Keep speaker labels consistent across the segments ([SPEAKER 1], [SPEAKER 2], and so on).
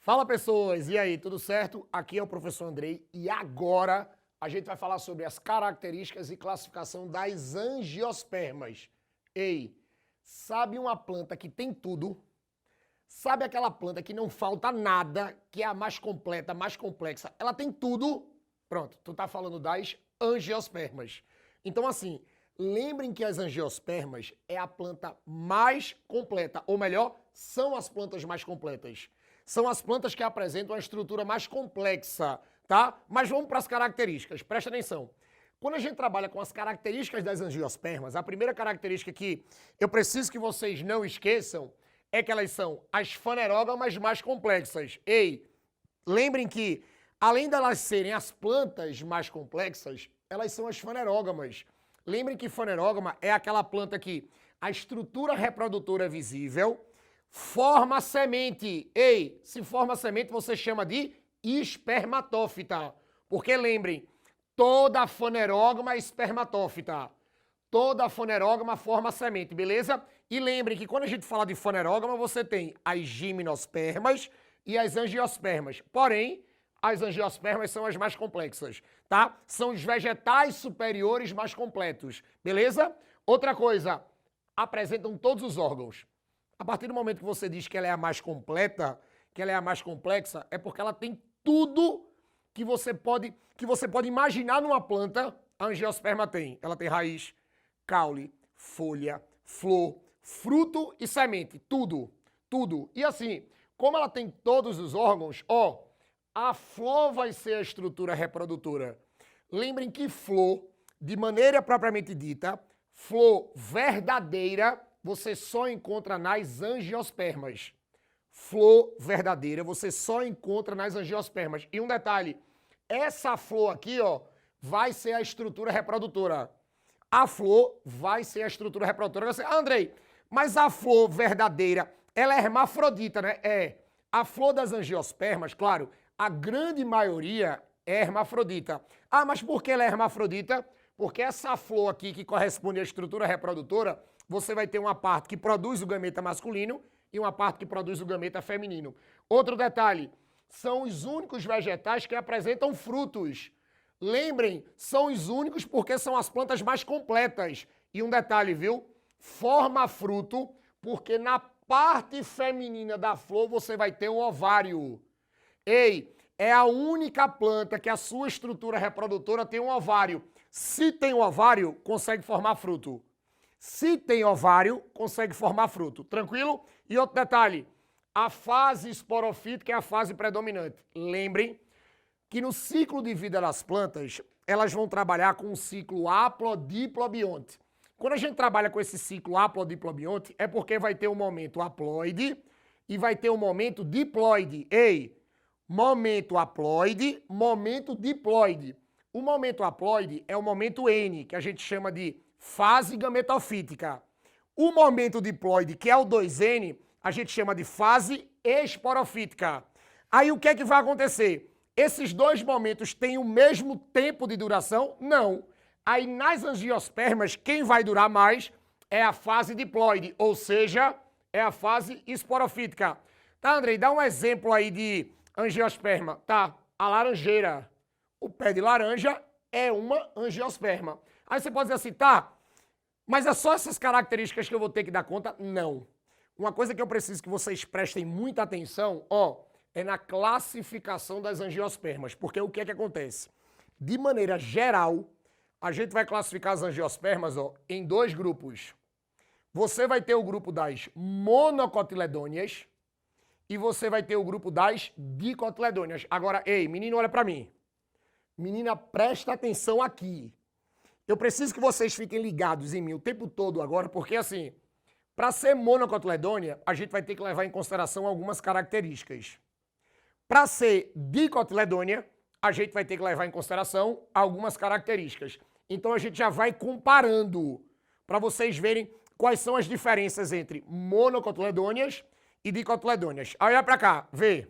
[SPEAKER 1] Fala pessoas, e aí, tudo certo? Aqui é o professor Andrei e agora a gente vai falar sobre as características e classificação das angiospermas. Ei, sabe uma planta que tem tudo? Sabe aquela planta que não falta nada, que é a mais completa, mais complexa? Ela tem tudo? Pronto, tu tá falando das angiospermas. Então assim, lembrem que as angiospermas é a planta mais completa, ou melhor, são as plantas mais completas. São as plantas que apresentam a estrutura mais complexa, tá? Mas vamos para as características, presta atenção. Quando a gente trabalha com as características das angiospermas, a primeira característica que eu preciso que vocês não esqueçam é que elas são as fanerógamas mais complexas. Ei, lembrem que, além delas serem as plantas mais complexas, elas são as fanerógamas. Lembrem que fanerógama é aquela planta que a estrutura reprodutora é visível, forma semente. Ei, se forma semente, você chama de espermatófita. Porque lembrem, toda fanerógama é espermatófita. Toda fanerógama forma semente, beleza? E lembrem que quando a gente fala de fanerógama, você tem as gimnospermas e as angiospermas. Porém, as angiospermas são as mais complexas, tá? São os vegetais superiores mais completos, beleza? Outra coisa, apresentam todos os órgãos. A partir do momento que você diz que ela é a mais completa, que ela é a mais complexa, é porque ela tem tudo que você pode imaginar numa planta, a angiosperma tem. Ela tem raiz, caule, folha, flor, fruto e semente. Tudo. Tudo. E assim, como ela tem todos os órgãos, ó, a flor vai ser a estrutura reprodutora. Lembrem que flor, de maneira propriamente dita, flor verdadeira, você só encontra nas angiospermas. Flor verdadeira você só encontra nas angiospermas. E um detalhe, essa flor aqui, ó, vai ser a estrutura reprodutora. A flor vai ser a estrutura reprodutora. Você, Andrei, mas a flor verdadeira, ela é hermafrodita, né? É. A flor das angiospermas, claro, a grande maioria é hermafrodita. Ah, mas por que ela é hermafrodita? Porque essa flor aqui, que corresponde à estrutura reprodutora, você vai ter uma parte que produz o gameta masculino e uma parte que produz o gameta feminino. Outro detalhe, são os únicos vegetais que apresentam frutos. Lembrem, são os únicos porque são as plantas mais completas. E um detalhe, viu? Forma fruto porque na parte feminina da flor você vai ter um ovário. Ei, é a única planta que a sua estrutura reprodutora tem um ovário. Se tem um ovário, consegue formar fruto. Se tem ovário, consegue formar fruto. Tranquilo? E outro detalhe, a fase esporofítica é a fase predominante. Lembrem que no ciclo de vida das plantas, elas vão trabalhar com um ciclo haplodiplobionte. Quando a gente trabalha com esse ciclo haplodiplobionte, é porque vai ter um momento haploide e vai ter um momento diploide. Ei, momento haploide, momento diploide. O momento haploide é o momento N, que a gente chama de fase gametofítica. O momento diploide, que é o 2N, a gente chama de fase esporofítica. Aí o que é que vai acontecer? Esses dois momentos têm o mesmo tempo de duração? Não. Aí nas angiospermas, quem vai durar mais é a fase diploide, ou seja, é a fase esporofítica. Tá, Andrei? Dá um exemplo aí de angiosperma. Tá, a laranjeira. O pé de laranja é uma angiosperma. Aí você pode dizer assim, tá, mas é só essas características que eu vou ter que dar conta? Não. Uma coisa que eu preciso que vocês prestem muita atenção, ó, é na classificação das angiospermas. Porque o que é que acontece? De maneira geral, a gente vai classificar as angiospermas, ó, em dois grupos. Você vai ter o grupo das monocotiledôneas e você vai ter o grupo das dicotiledôneas. Agora, ei, menino, olha pra mim. Menina, presta atenção aqui. Eu preciso que vocês fiquem ligados em mim o tempo todo agora, porque assim, para ser monocotiledônea, a gente vai ter que levar em consideração algumas características. Para ser dicotiledônea, a gente vai ter que levar em consideração algumas características. Então a gente já vai comparando para vocês verem quais são as diferenças entre monocotiledôneas e dicotiledôneas. Olha para cá, vê.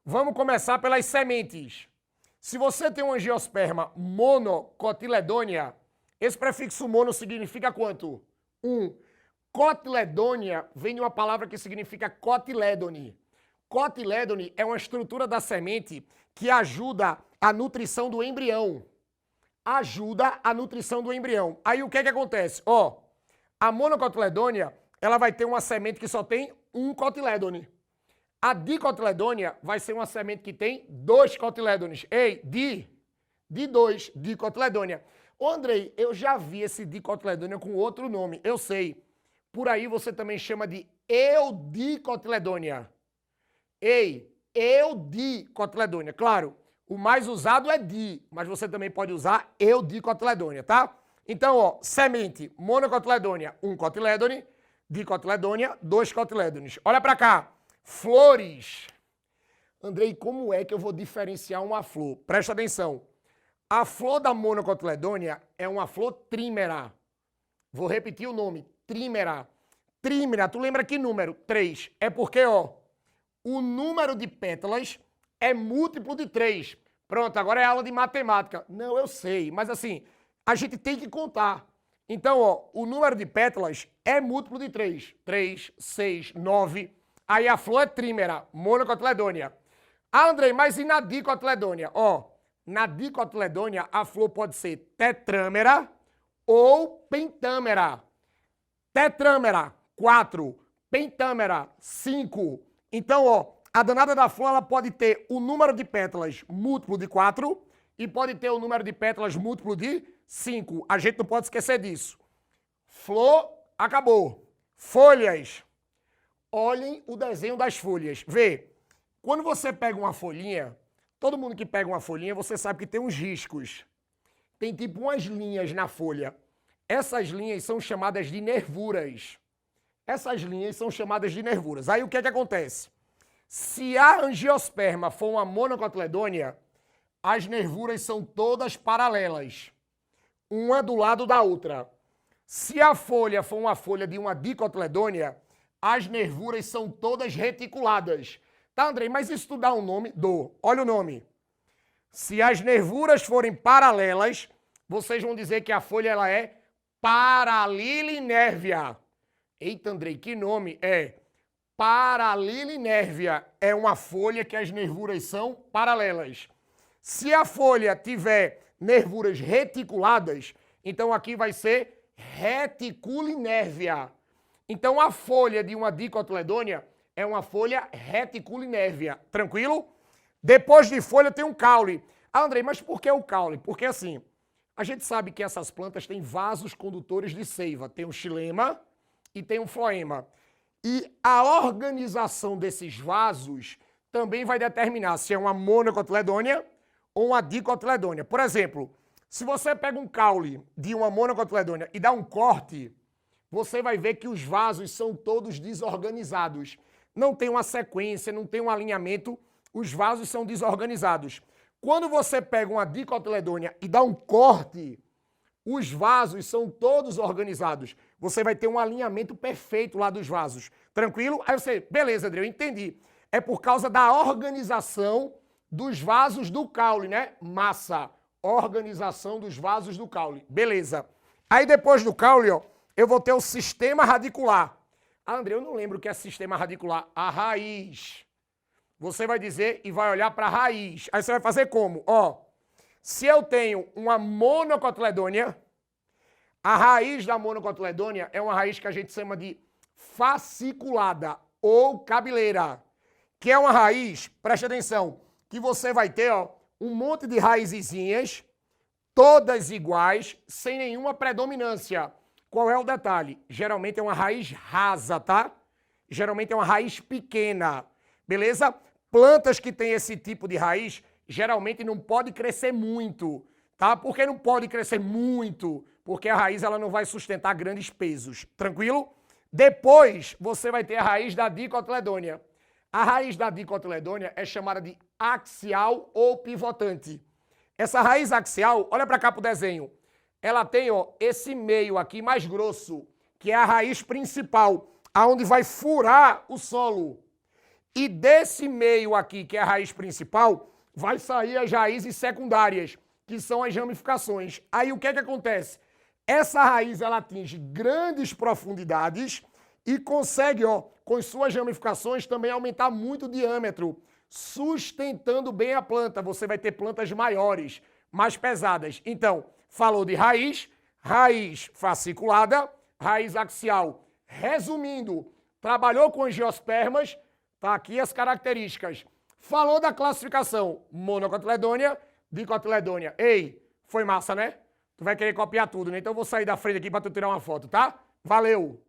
[SPEAKER 1] Vamos começar pelas sementes. Se você tem uma angiosperma monocotiledônea, esse prefixo mono significa quanto? 1. Cotiledônea vem de uma palavra que significa cotilédone. Cotilédone é uma estrutura da semente que ajuda a nutrição do embrião. Ajuda a nutrição do embrião. Aí o que acontece? Ó, a monocotiledônia, ela vai ter uma semente que só tem um cotilédone. A dicotiledônia vai ser uma semente que tem 2 cotilédones. Ei, dicotiledônia. Ô, Andrei, eu já vi esse dicotiledônia com outro nome, eu sei. Por aí você também chama de eudicotiledônia. Ei, eudicotiledônia. Claro, o mais usado é di, mas você também pode usar eudicotiledônia, tá? Então, ó, semente monocotiledônia, 1 cotilédone, dicotiledônia, 2 cotilédones. Olha pra cá, flores. Andrei, como é que eu vou diferenciar uma flor? Presta atenção. A flor da monocotiledônia é uma flor trímera. Vou repetir o nome, trímera. Trímera, tu lembra que número? 3. É porque, ó, o número de pétalas é múltiplo de 3. Pronto, agora é aula de matemática. Não, eu sei, mas assim, a gente tem que contar. Então, ó, o número de pétalas é múltiplo de 3. 3, 6, 9. Aí a flor é trímera, monocotiledônia. Ah, Andrei, mas e na dicotiledônia? Ó, na dicotiledônia a flor pode ser tetrâmera ou pentâmera. Tetrâmera, 4. Pentâmera, 5. Então, ó, a danada da flor ela pode ter o número de pétalas múltiplo de 4 e pode ter o número de pétalas múltiplo de 5. A gente não pode esquecer disso. Flor, acabou. Folhas. Olhem o desenho das folhas. Vê, quando você pega uma folhinha, todo mundo que pega uma folhinha, você sabe que tem uns riscos. Tem tipo umas linhas na folha. Essas linhas são chamadas de nervuras. Essas linhas são chamadas de nervuras. Aí o que acontece? Se a angiosperma for uma monocotiledônia, as nervuras são todas paralelas, uma do lado da outra. Se a folha for uma folha de uma dicotiledônia, as nervuras são todas reticuladas. Tá, Andrei, mas isso tu dá um nome? Dou. Olha o nome. Se as nervuras forem paralelas, vocês vão dizer que a folha ela é paralilinérvia. Eita, Andrei, que nome? É paralilinérvia. É uma folha que as nervuras são paralelas. Se a folha tiver nervuras reticuladas, então aqui vai ser reticulinérvia. Então a folha de uma dicotiledônia é uma folha reticulinérvia. Tranquilo? Depois de folha tem um caule. Ah, Andrei, mas por que o caule? Porque assim, a gente sabe que essas plantas têm vasos condutores de seiva. Tem um xilema e tem um floema. E a organização desses vasos também vai determinar se é uma monocotiledônia ou uma dicotiledônia. Por exemplo, se você pega um caule de uma monocotiledônia e dá um corte, você vai ver que os vasos são todos desorganizados. Não tem uma sequência, não tem um alinhamento, os vasos são desorganizados. Quando você pega uma dicotiledônia e dá um corte, os vasos são todos organizados. Você vai ter um alinhamento perfeito lá dos vasos. Tranquilo? Aí você, beleza, André, eu entendi. É por causa da organização dos vasos do caule, né? Massa. Organização dos vasos do caule. Beleza. Aí depois do caule, ó, eu vou ter o sistema radicular. Ah, André, eu não lembro o que é sistema radicular. A raiz. Você vai dizer e vai olhar para a raiz. Aí você vai fazer como? Ó, se eu tenho uma monocotiledônia, a raiz da monocotiledônia é uma raiz que a gente chama de fasciculada ou cabeleira, que é uma raiz, preste atenção, que você vai ter, ó, um monte de raizinhas, todas iguais, sem nenhuma predominância. Qual é o detalhe? Geralmente é uma raiz rasa, tá? Geralmente é uma raiz pequena, beleza? Plantas que têm esse tipo de raiz, geralmente não pode crescer muito, tá? Por que não pode crescer muito? Porque a raiz ela não vai sustentar grandes pesos, tranquilo? Depois você vai ter a raiz da dicotiledônia. A raiz da dicotiledônia é chamada de axial ou pivotante. Essa raiz axial, olha para cá pro desenho, ela tem, ó, esse meio aqui mais grosso, que é a raiz principal, aonde vai furar o solo. E desse meio aqui, que é a raiz principal, vai sair as raízes secundárias, que são as ramificações. Aí o que acontece? Essa raiz ela atinge grandes profundidades e consegue, ó, com suas ramificações também aumentar muito o diâmetro, sustentando bem a planta. Você vai ter plantas maiores, mais pesadas. Então, falou de raiz, raiz fasciculada, raiz axial. Resumindo, trabalhou com angiospermas, tá aqui as características. Falou da classificação, monocotiledônia, dicotiledônia. Ei, foi massa, né? Tu vai querer copiar tudo, né? Então eu vou sair da frente aqui para tu tirar uma foto, tá? Valeu!